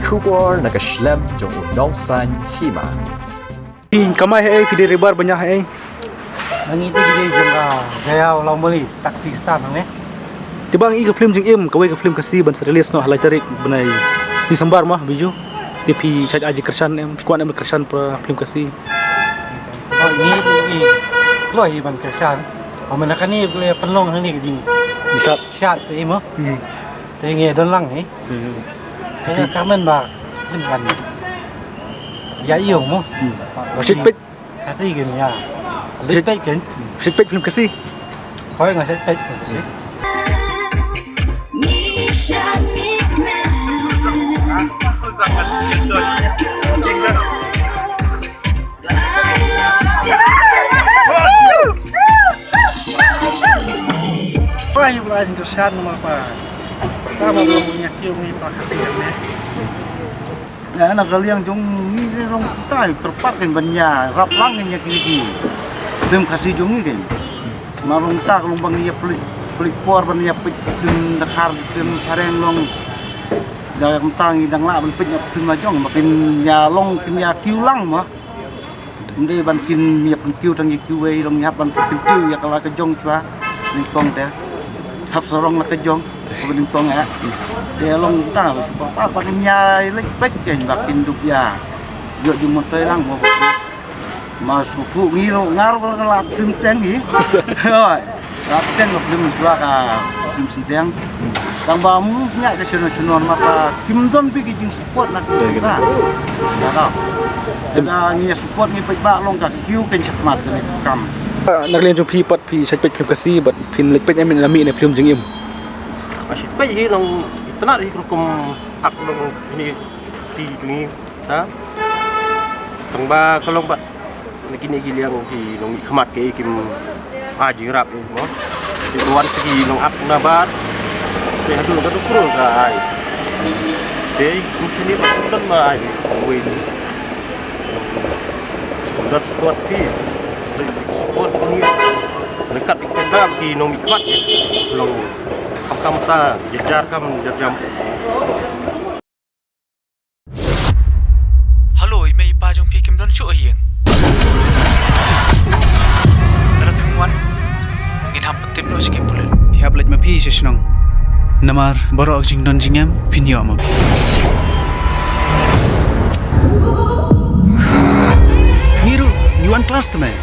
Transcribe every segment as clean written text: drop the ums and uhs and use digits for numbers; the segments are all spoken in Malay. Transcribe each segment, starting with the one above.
kubor nakaslem jong unongsan Hima. Kamay ay pidi ribar banyak ay. Nangiti gede jong gaya ulang beli taksi star ne. Tibang i film jing im kawai ka film kasi ban sa release no halay tarik banay Disember mah Bijou. Tapi Shad Jingkyrshan em kuan em Jingkyrshan pra film kasi. Oh ini keluar ban Jingkyrshan. Mana kan ni boleh penlong ni ke jing. Shad ni mo. Tengi don lang ni. Tengi kamen ba lim kan. Ya iyo mo. Shit pet kasi gini ya. Shit pet kan. Shit pet film kasi. Hoy nga shit pet kasi. Wah, ibu lagi Jingkyrshan nama apa? Kamu belum punya kiu ni pakasi ni. Ya, nak kalian jong ni rong tai kerpat kan banyak rap lang nya kiri. Film kasih jong ni kan. Marung tak long bang dia pelik por banyak pin dakar pin kareng long dah tang dang la ban pin pin majong makin ya long kin ya kiu lang mah. Ndai ban kin ya pin kiu tang kiu wei long ya ban pin kiu ya kala ke jong chua ni kong teh. Hap sorong la ke jong kemudian kong ya. Dia long tahu supaya apa kan nyai lek pek kan makin dup ya. Yo jumur teh lang mo. Masuk tu ngiro ngar la film teng hi. Hoi. La teng film jua ka film sedang. Kang bamu nya ke sono-sono mata kim don pi jing support nak kita. Dah. Ada ni support ni pek ba long ka kiu kan sakmat kan kam. Naglen jong pi pat pi Shad pet film kasi but pin lek pet em lami ne film jing im. Masih baik hi long tenat hi hukum hak long ini si ni ta. Tang ba kalau bat kini giliang di long khmat ke kim aji rap ni mo. Di luar segi long ak na bat. Be hadu ka dukro ka ai. Be sini pas ma ai we ni. Dah sport pi. Sport ni dekat kita di long khmat long kamu ta jejar kamu jam. Halo, may pajong pikim don chu hieng. Ala pingwan. Ngin hapon tip no sige pulen. Hiap leit ma pi sesnong. Namar borok jing don jingam pinyo ma. Niru, niwan kelas temen.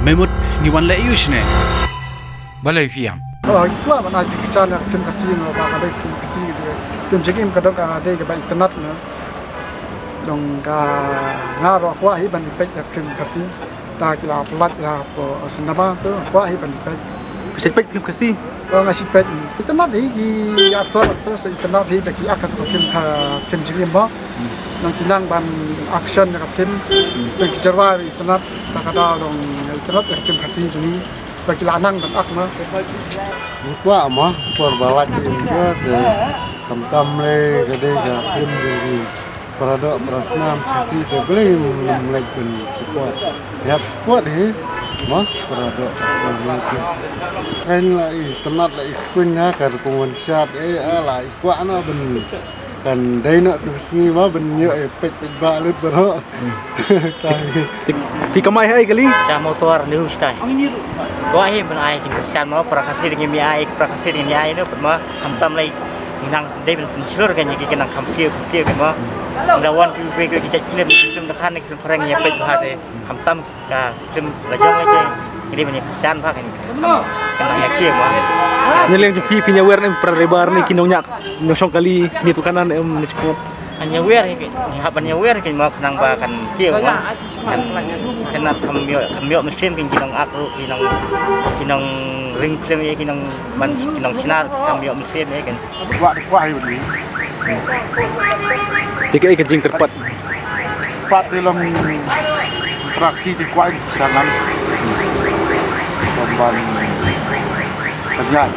Memut niwan le yushne. Balai piam. Kalau kita mana Jingkyrshan nak film kasih no ba kadai film kasih dia. Film jengim kadang ada ke ba internet no. Dong ka ngaro kwa hi ban pek film kasih. Ta kila pelat ya po sinema tu kwa hi ban pek. Shad pet film kasi. Ngasih pek internet hi aktor sa internet hi bagi akan film jengim ba. Nang kinang ban action ka film. Nang kejarwar internet ta kada dong internet film kasih juni. Bagi lanang dan akma. Qua mà por balat dia te kam le gede ga film jadi produk prasnam kasih te beli lek pun support. Yap support he mah produk prasnam ke. Kan la tenat la iskun na kar pengon Shad ala qua na ben kan dai nak tu sini mah ben yo pek ba lut bro. Pi kamay ay kali. Sa motor ni hustai. Kau ahi pun ahi Jingkyrshan mau prakasi dengan mi ahi prakasi dengan mi ahi tu pun mah kamtam lagi nang day pun seluruh kan jadi kena kampiu kan mah. Dawan kita film dekat ni film perang yang pek bahasa kamtam ka film lajang aja. Jadi banyak Jingkyrshan pak kan. Kena yakin mah. Nyeleng jong pi pinya wer em pra ribar ni kinongnya nyosong kali ni tu kanan em ni cukup. Hanya wer ni hanya wer kan mau kenang ba kan kieu mah. Kan kena kamio mesin kan kinong akru kinong ring film ye kinong sinar kamio mesin ye kan. Qua hi budi. Tiga ikan Jingkyrshan. Pat dalam interaksi di qua Jingkyrshan. Ban banyak.